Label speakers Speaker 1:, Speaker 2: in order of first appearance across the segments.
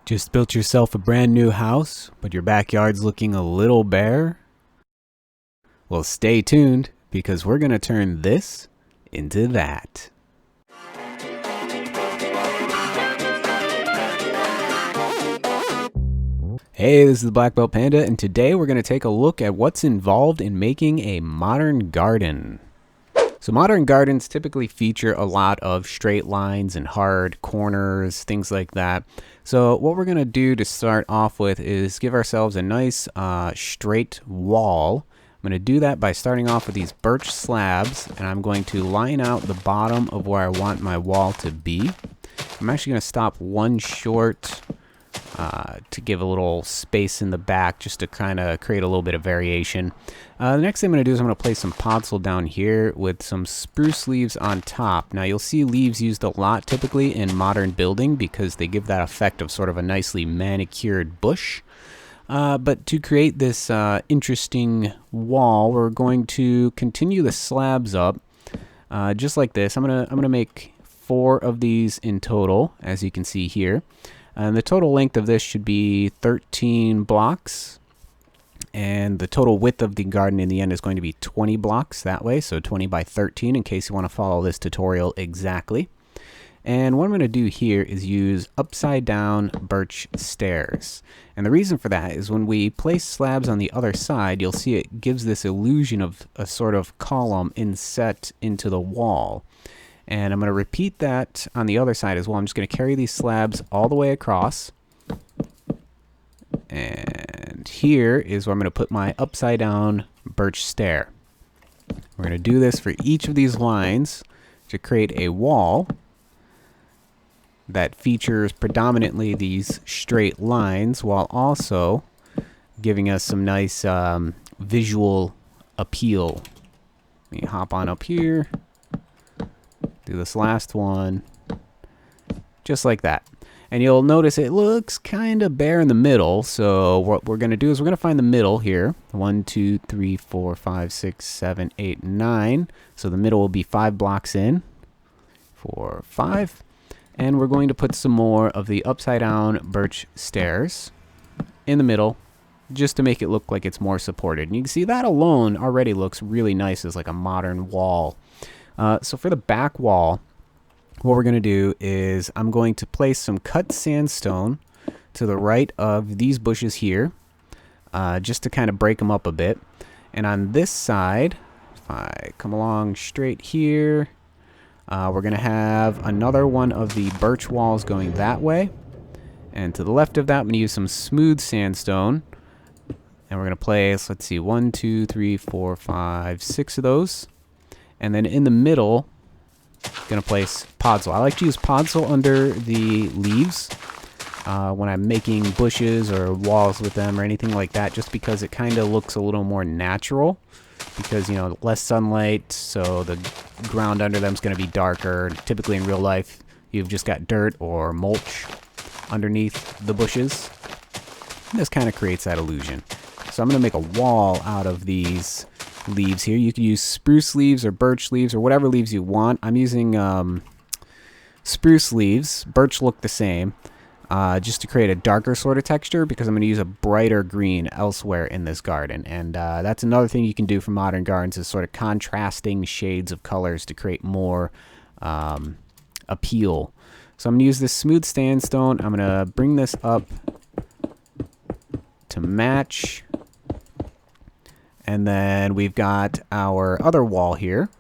Speaker 1: Just built yourself a brand new house, but your backyard's looking a little bare? Well, stay tuned because we're going to turn this into that. Hey, this is the Black Belt Panda, and today we're going to take a look at what's involved in making a modern garden. So modern gardens typically feature a lot of straight lines and hard corners, things like that. So what we're going to do to start off with is give ourselves a nice straight wall. I'm going to do that by starting off with these birch slabs, and I'm going to line out the bottom of where I want my wall to be. I'm actually going to stop one short to give a little space in the back just to kind of create a little bit of variation. The next thing I'm going to do is I'm going to place some podzol down here with some spruce leaves on top. Now you'll see leaves used a lot typically in modern building because they give that effect of sort of a nicely manicured bush. But to create this interesting wall, we're going to continue the slabs up just like this. I'm gonna make 4 of these in total, as you can see here. And the total length of this should be 13 blocks. And the total width of the garden in the end is going to be 20 blocks that way. So 20 by 13 in case you want to follow this tutorial exactly. And what I'm going to do here is use upside down birch stairs. And the reason for that is when we place slabs on the other side, you'll see it gives this illusion of a sort of column inset into the wall. And I'm going to repeat that on the other side as well. I'm just going to carry these slabs all the way across. And here is where I'm going to put my upside down birch stair. We're going to do this for each of these lines to create a wall that features predominantly these straight lines while also giving us some nice visual appeal. Let me hop on up here. Do this last one, just like that. And you'll notice it looks kind of bare in the middle. So what we're going to do is we're going to find the middle here. 1, 2, 3, 4, 5, 6, 7, 8, 9. So the middle will be 5 blocks in. 4, 5. And we're going to put some more of the upside down birch stairs in the middle just to make it look like it's more supported. And you can see that alone already looks really nice as like a modern wall. So for the back wall, what we're going to do is I'm going to place some cut sandstone to the right of these bushes here, just to kind of break them up a bit. And on this side, if I come along straight here, we're going to have another one of the birch walls going that way. And to the left of that, I'm going to use some smooth sandstone. And we're going to place, let's see, 1, 2, 3, 4, 5, 6 of those. And then in the middle, I'm going to place podzol. I like to use podzol under the leaves when I'm making bushes or walls with them or anything like that, just because it kind of looks a little more natural. Because, you know, less sunlight, so the ground under them is going to be darker. Typically in real life, you've just got dirt or mulch underneath the bushes. And this kind of creates that illusion. So I'm going to make a wall out of these leaves here. You can use spruce leaves or birch leaves or whatever leaves you want. I'm using spruce leaves. Birch look the same, just to create a darker sort of texture because I'm going to use a brighter green elsewhere in this garden. And that's another thing you can do for modern gardens is sort of contrasting shades of colors to create more appeal. So I'm going to use this smooth sandstone. I'm going to bring this up to match. And then we've got our other wall here.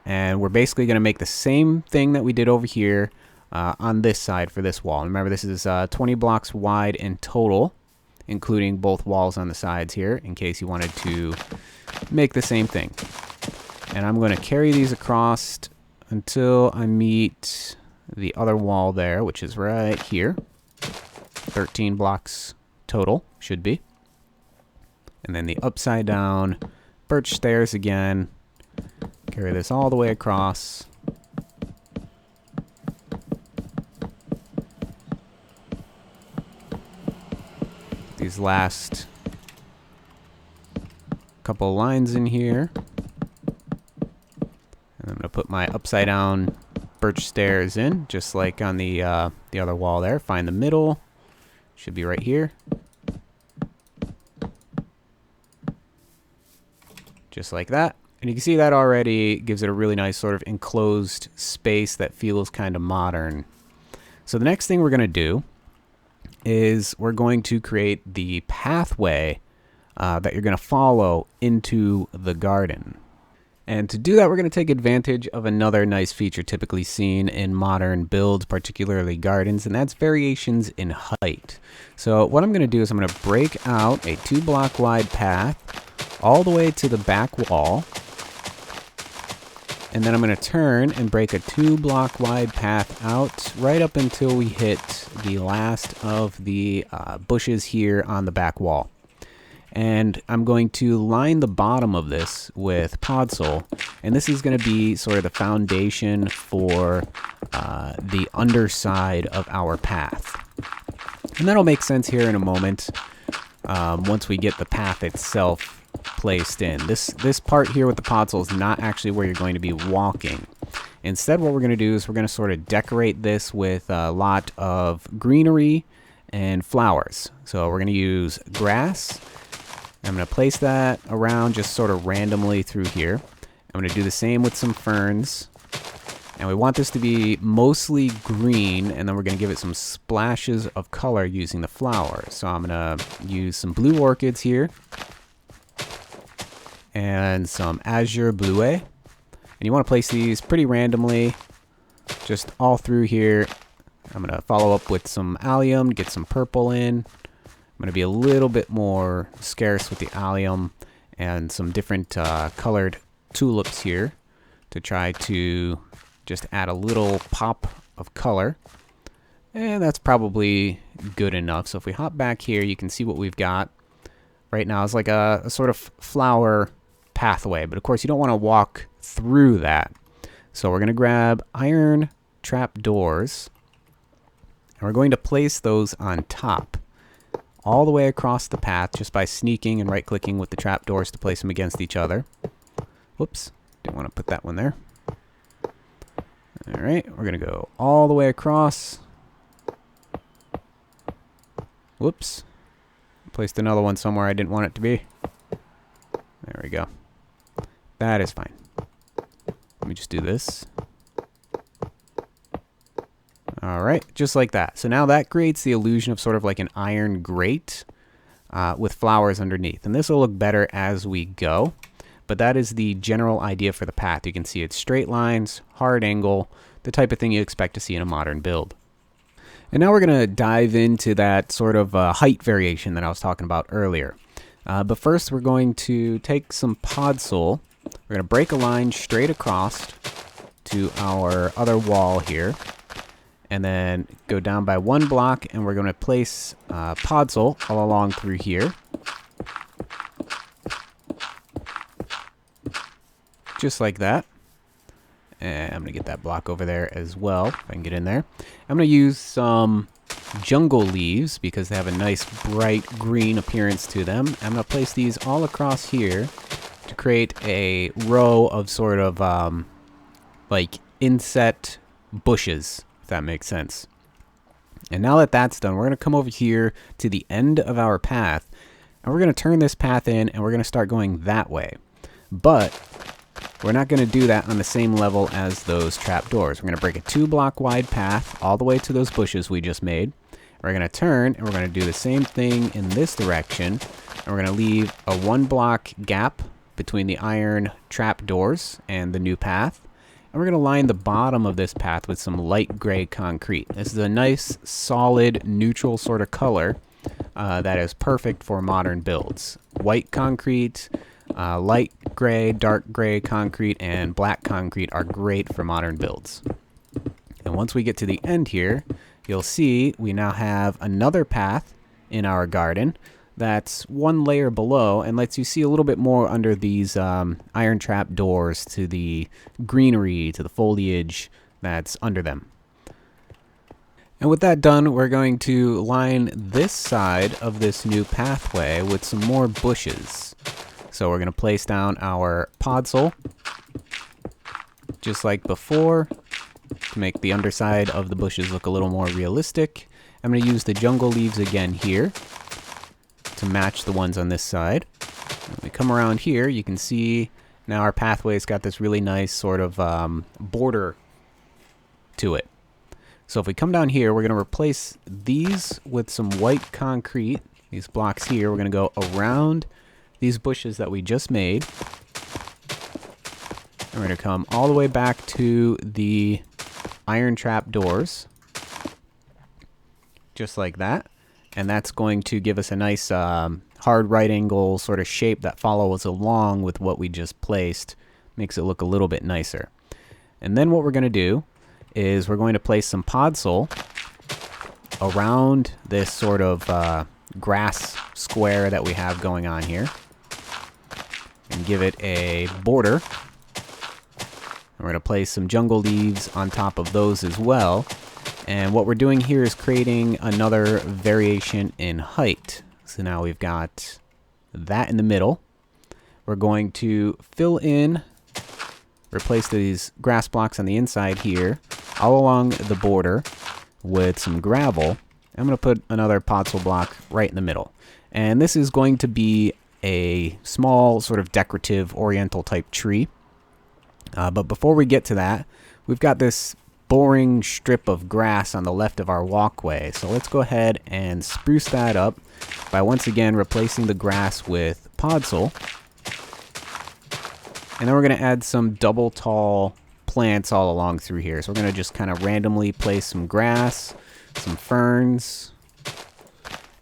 Speaker 1: And we're basically going to make the same thing that we did over here on this side for this wall. And remember, this is 20 blocks wide in total, including both walls on the sides here, in case you wanted to make the same thing. And I'm going to carry these across until I meet the other wall there, which is right here. 13 blocks total, should be. And then the upside down birch stairs again. Carry this all the way across. These last couple lines in here. And I'm going to put my upside down birch stairs in, just like on the other wall there. Find the middle. Should be right here. Just like that. And you can see that already gives it a really nice sort of enclosed space that feels kind of modern. So the next thing we're going to do is we're going to create the pathway that you're going to follow into the garden. And to do that, we're going to take advantage of another nice feature typically seen in modern builds, particularly gardens, and that's variations in height. So what I'm going to do is I'm going to break out a 2-block wide path all the way to the back wall. And then I'm going to turn and break a 2-block wide path out right up until we hit the last of the bushes here on the back wall. And I'm going to line the bottom of this with podzol, and this is going to be sort of the foundation for the underside of our path. And that'll make sense here in a moment once we get the path itself placed in. This part here with the podzol is not actually where you're going to be walking. Instead, what we're going to do is we're going to sort of decorate this with a lot of greenery and flowers. So we're going to use grass. I'm going to place that around just sort of randomly through here. I'm going to do the same with some ferns. And we want this to be mostly green, and then we're going to give it some splashes of color using the flowers. So I'm going to use some blue orchids here and some azure bleuet. And you want to place these pretty randomly, just all through here. I'm going to follow up with some allium, get some purple in. I'm going to be a little bit more scarce with the allium and some different colored tulips here to try to just add a little pop of color. And that's probably good enough. So if we hop back here, you can see what we've got right now is like a sort of flower pathway. But of course, you don't want to walk through that. So we're going to grab iron trap doors, and we're going to place those on top all the way across the path just by sneaking and right-clicking with the trapdoors to place them against each other. Whoops, didn't want to put that one there. All right, we're going to go all the way across. Whoops, placed another one somewhere I didn't want it to be. There we go. That is fine. Let me just do this. All right, just like that. So now that creates the illusion of sort of like an iron grate with flowers underneath. And this will look better as we go. But that is the general idea for the path. You can see it's straight lines, hard angle, the type of thing you expect to see in a modern build. And now we're going to dive into that sort of height variation that I was talking about earlier. But first, we're going to take some podzol. We're going to break a line straight across to our other wall here. And then go down by 1 block, and we're going to place podzol all along through here. Just like that. And I'm going to get that block over there as well, if I can get in there. I'm going to use some jungle leaves because they have a nice bright green appearance to them. I'm going to place these all across here to create a row of sort of like inset bushes, if that makes sense. And now that that's done, we're going to come over here to the end of our path, and we're going to turn this path in, and we're going to start going that way. But we're not going to do that on the same level as those trapdoors. We're going to break a 2-block wide path all the way to those bushes we just made. We're going to turn, and we're going to do the same thing in this direction. And we're going to leave a 1-block gap between the iron trapdoors and the new path. And we're going to line the bottom of this path with some light gray concrete. This is a nice, solid, neutral sort of color that is perfect for modern builds. White concrete, light gray, dark gray concrete, and black concrete are great for modern builds. And once we get to the end here, you'll see we now have another path in our garden that's 1 layer below and lets you see a little bit more under these iron trap doors to the greenery, to the foliage that's under them. And with that done, we're going to line this side of this new pathway with some more bushes. So we're going to place down our podzol, just like before. to make the underside of the bushes look a little more realistic. I'm going to use the jungle leaves again here to match the ones on this side. When we come around here, you can see now our pathway's got this really nice sort of border to it. So if we come down here, we're going to replace these with some white concrete. These blocks here, we're going to go around these bushes that we just made. And we're going to come all the way back to the iron trap doors. Just like that. And that's going to give us a nice hard right angle sort of shape that follows along with what we just placed. Makes it look a little bit nicer. And then what we're going to do is we're going to place some podzol around this sort of grass square that we have going on here. And give it a border. And we're going to place some jungle leaves on top of those as well. And what we're doing here is creating another variation in height. So now we've got that in the middle. We're going to fill in, replace these grass blocks on the inside here, all along the border with some gravel. I'm going to put another podzol block right in the middle. And this is going to be a small sort of decorative oriental type tree. But before we get to that, we've got this boring strip of grass on the left of our walkway. So let's go ahead and spruce that up by once again replacing the grass with podzol. And then we're going to add some double tall plants all along through here. So we're going to just kind of randomly place some grass, some ferns,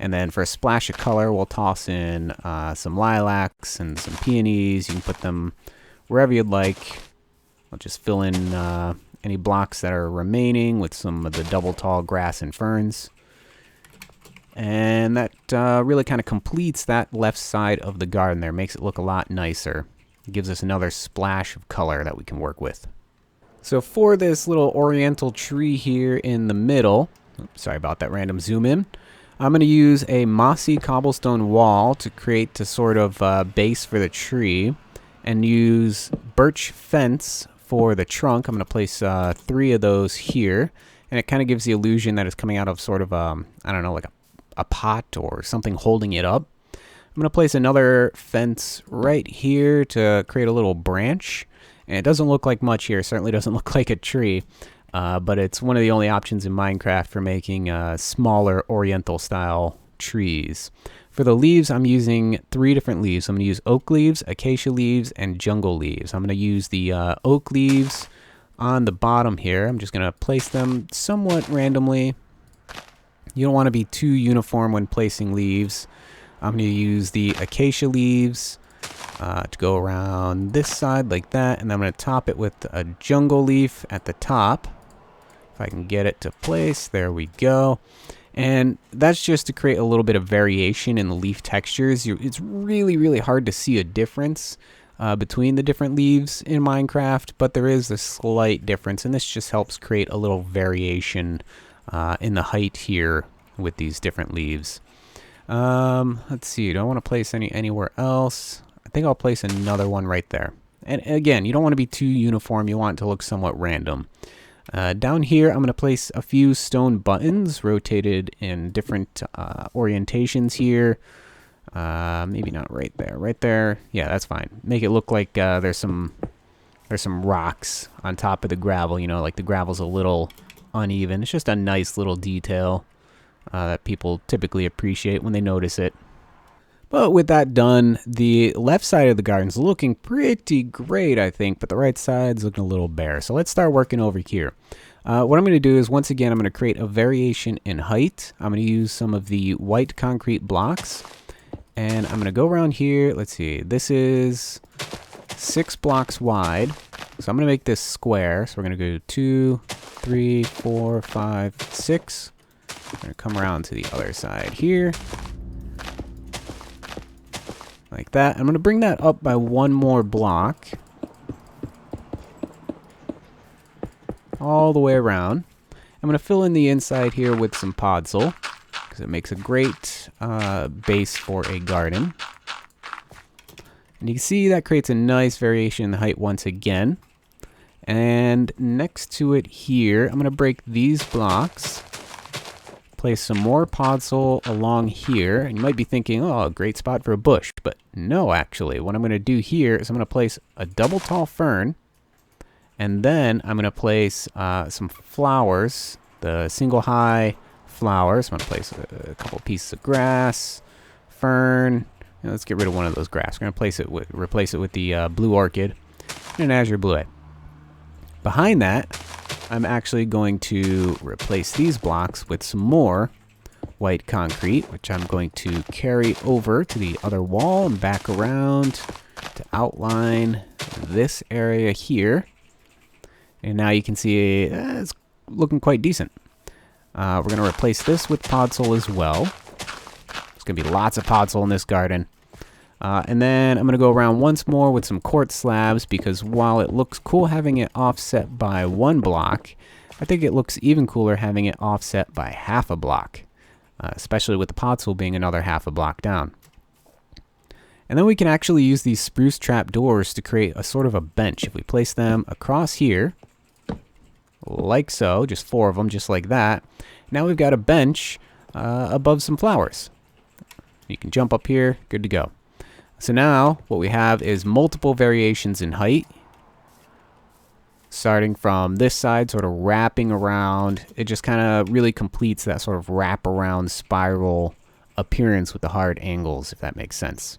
Speaker 1: and then for a splash of color, we'll toss in some lilacs and some peonies. You can put them wherever you'd like. I'll just fill in any blocks that are remaining with some of the double tall grass and ferns. And that really kind of completes that left side of the garden there. Makes it look a lot nicer. It gives us another splash of color that we can work with. So for this little oriental tree here in the middle, oops, sorry about that random zoom in, I'm going to use a mossy cobblestone wall to create the sort of base for the tree, and use birch fence for the trunk. I'm going to place 3 of those here, and it kind of gives the illusion that it's coming out of sort of, I don't know, like a pot or something holding it up. I'm going to place another fence right here to create a little branch, and it doesn't look like much here. It certainly doesn't look like a tree, but it's one of the only options in Minecraft for making smaller oriental style trees. For the leaves, I'm using 3 different leaves. I'm going to use oak leaves, acacia leaves, and jungle leaves. I'm going to use the oak leaves on the bottom here. I'm just going to place them somewhat randomly. You don't want to be too uniform when placing leaves. I'm going to use the acacia leaves to go around this side like that, and I'm going to top it with a jungle leaf at the top. If I can get it to place, there we go. And that's just to create a little bit of variation in the leaf textures. It's really, really hard to see a difference between the different leaves in Minecraft, but there is a slight difference, and this just helps create a little variation in the height here with these different leaves. Let's see, do I want to place anywhere else? I think I'll place another one right there. And again, you don't want to be too uniform. You want it to look somewhat random. Down here, I'm going to place a few stone buttons rotated in different orientations here. Maybe not right there. Right there. Yeah, that's fine. Make it look like there's some rocks on top of the gravel. You know, like the gravel's a little uneven. It's just a nice little detail that people typically appreciate when they notice it. But with that done, the left side of the garden's looking pretty great, I think, but the right side's looking a little bare. So let's start working over here. What I'm going to do is, once again, I'm going to create a variation in height. I'm going to use some of the white concrete blocks, and I'm going to go around here. Let's see, this is 6 blocks wide, so I'm going to make this square. So we're going to go 2, 3, 4, 5, 6. I'm going to come around to the other side here. Like that. I'm going to bring that up by 1 more block. All the way around. I'm going to fill in the inside here with some podzol, because it makes a great base for a garden. And you can see that creates a nice variation in the height once again. And next to it here, I'm going to break these blocks. Place some more podzol along here. And you might be thinking, oh, a great spot for a bush. But no, actually. What I'm going to do here is I'm going to place a double tall fern. And then I'm going to place some flowers. The single high flowers. I'm going to place a couple pieces of grass. Fern. Let's get rid of one of those grass. We're going to replace it with the blue orchid. And an azure blue. Behind that, I'm actually going to replace these blocks with some more white concrete, which I'm going to carry over to the other wall and back around to outline this area here. And now you can see it's looking quite decent. We're going to replace this with podzol as well. There's going to be lots of podzol in this garden. And then I'm going to go around once more with some quartz slabs, because while it looks cool having it offset by one block, I think it looks even cooler having it offset by half a block, especially with the podzol being another half a block down. And then we can actually use these spruce trap doors to create a sort of a bench. If we place them across here, like so, just 4 of them, just like that, now we've got a bench above some flowers. You can jump up here, good to go. So now what we have is multiple variations in height, starting from this side, sort of wrapping around. It just kind of really completes that sort of wrap-around spiral appearance with the hard angles, if that makes sense.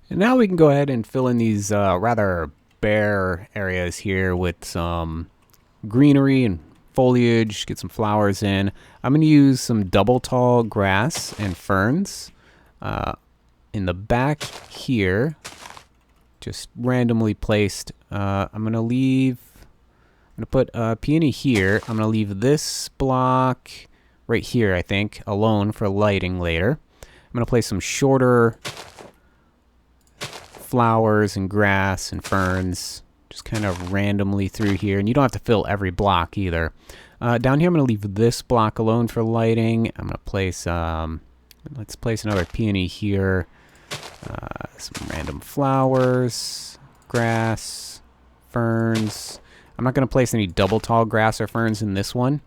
Speaker 1: And now we can go ahead and fill in these rather bare areas here with some greenery and foliage, get some flowers in. I'm going to use some double tall grass and ferns. In the back here, just randomly placed, I'm going to put a peony here. I'm going to leave this block right here, I think, alone for lighting later. I'm going to place some shorter flowers and grass and ferns just kind of randomly through here. And you don't have to fill every block either. Down here, I'm going to leave this block alone for lighting. I'm going to place, let's place another peony here. Some random flowers, grass, ferns. I'm not going to place any double tall grass or ferns in this one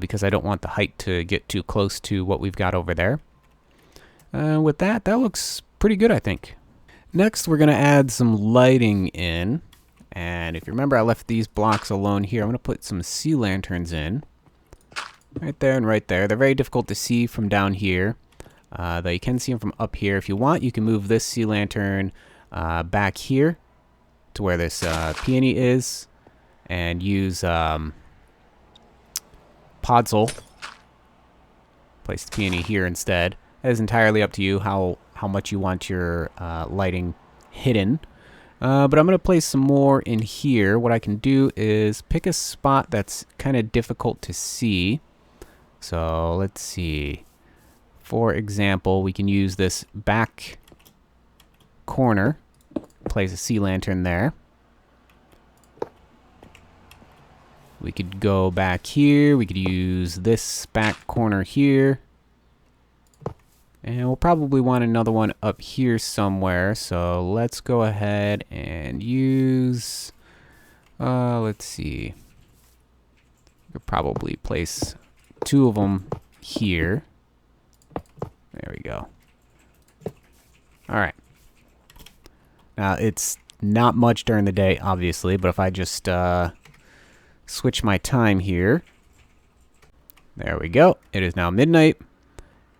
Speaker 1: because I don't want the height to get too close to what we've got over there. With that looks pretty good, I think. Next, we're going to add some lighting in. And if you remember, I left these blocks alone here. I'm going to put some sea lanterns in. Right there and right there. They're very difficult to see from down here. Though you can see them from up here. If you want, you can move this sea lantern back here to where this peony is and use podzol. Place the peony here instead. That is entirely up to you how much you want your lighting hidden. But I'm going to place some more in here. What I can do is pick a spot that's kind of difficult to see. So let's see. For example, we can use this back corner. Place a sea lantern there. We could go back here. We could use this back corner here. And we'll probably want another one up here somewhere. So let's go ahead and use, let's see. We'll probably place 2 of them here. There we go. All right. Now, it's not much during the day, obviously, but if I just switch my time here. There we go. It is now midnight,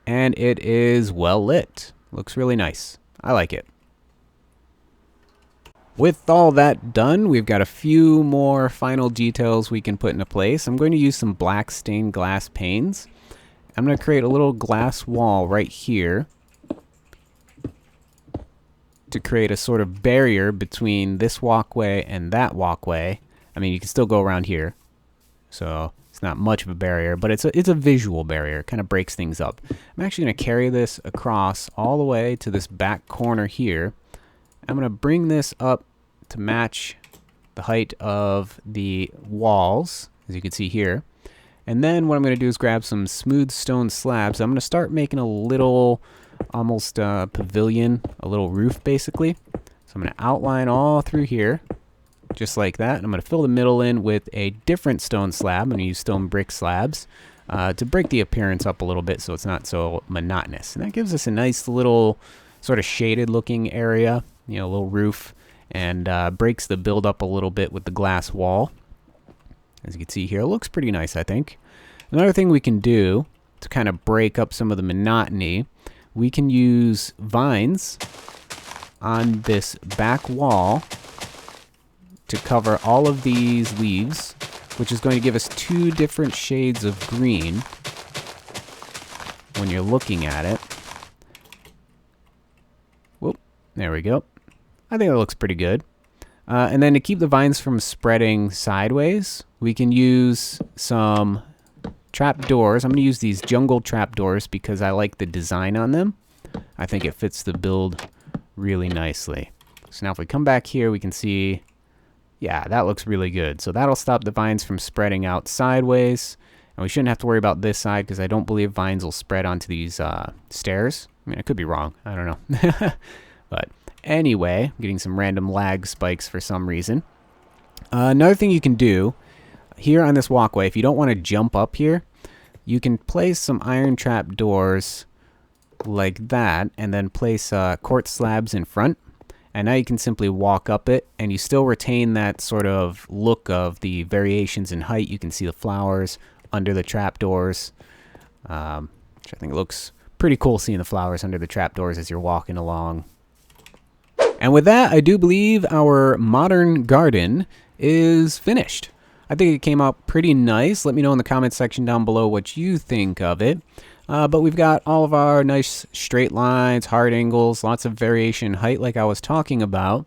Speaker 1: and it is well lit. Looks really nice. I like it. With all that done, we've got a few more final details we can put into place. I'm going to use some black stained glass panes. I'm going to create a little glass wall right here to create a sort of barrier between this walkway and that walkway. I mean, you can still go around here, so it's not much of a barrier, but it's a visual barrier. It kind of breaks things up. I'm actually going to carry this across all the way to this back corner here. I'm going to bring this up to match the height of the walls, as you can see here. And then what I'm going to do is grab some smooth stone slabs. I'm going to start making a little, almost pavilion, a little roof basically. So I'm going to outline all through here. just like that. And I'm going to fill the middle in with a different stone slab. I'm going to use stone brick slabs to break the appearance up a little bit so it's not so monotonous. And that gives us a nice little sort of shaded looking area, you know, a little roof, and breaks the build up a little bit with the glass wall. As you can see here, it looks pretty nice, I think. Another thing we can do to kind of break up some of the monotony, we can use vines on this back wall to cover all of these leaves, which is going to give us 2 different shades of green when you're looking at it. Whoop, there we go. I think it looks pretty good. And then to keep the vines from spreading sideways, we can use some trapdoors. I'm going to use these jungle trapdoors because I like the design on them. I think it fits the build really nicely. So now if we come back here, we can see, yeah, that looks really good. So that'll stop the vines from spreading out sideways. And we shouldn't have to worry about this side because I don't believe vines will spread onto these stairs. I mean, I could be wrong. I don't know. But anyway, I'm getting some random lag spikes for some reason. Another thing you can do here on this walkway, if you don't want to jump up here, you can place some iron trap doors like that and then place quartz slabs in front. And now you can simply walk up it and you still retain that sort of look of the variations in height. You can see the flowers under the trap doors, which I think looks pretty cool, seeing the flowers under the trap doors as you're walking along. And with that, I do believe our modern garden is finished. I think it came out pretty nice. Let me know in the comments section down below what you think of it. But we've got all of our nice straight lines, hard angles, lots of variation in height like I was talking about.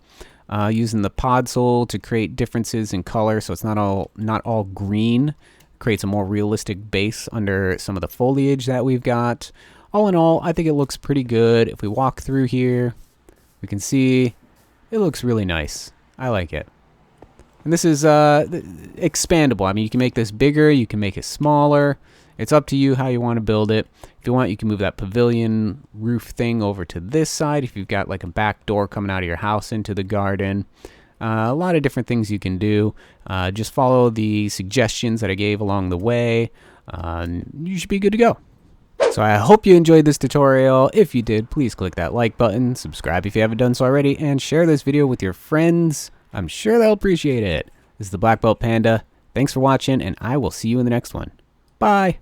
Speaker 1: Using the podzol to create differences in color so it's not all green. Creates a more realistic base under some of the foliage that we've got. All in all, I think it looks pretty good. If we walk through here, we can see it looks really nice. I like it. And this is expandable. I mean, you can make this bigger, you can make it smaller. It's up to you how you want to build it. If you want, you can move that pavilion roof thing over to this side. If you've got like a back door coming out of your house into the garden. A lot of different things you can do. Just follow the suggestions that I gave along the way. You should be good to go. So I hope you enjoyed this tutorial. If you did, please click that like button, subscribe if you haven't done so already, and share this video with your friends. I'm sure they'll appreciate it. This is the Black Belt Panda. Thanks for watching, and I will see you in the next one. Bye!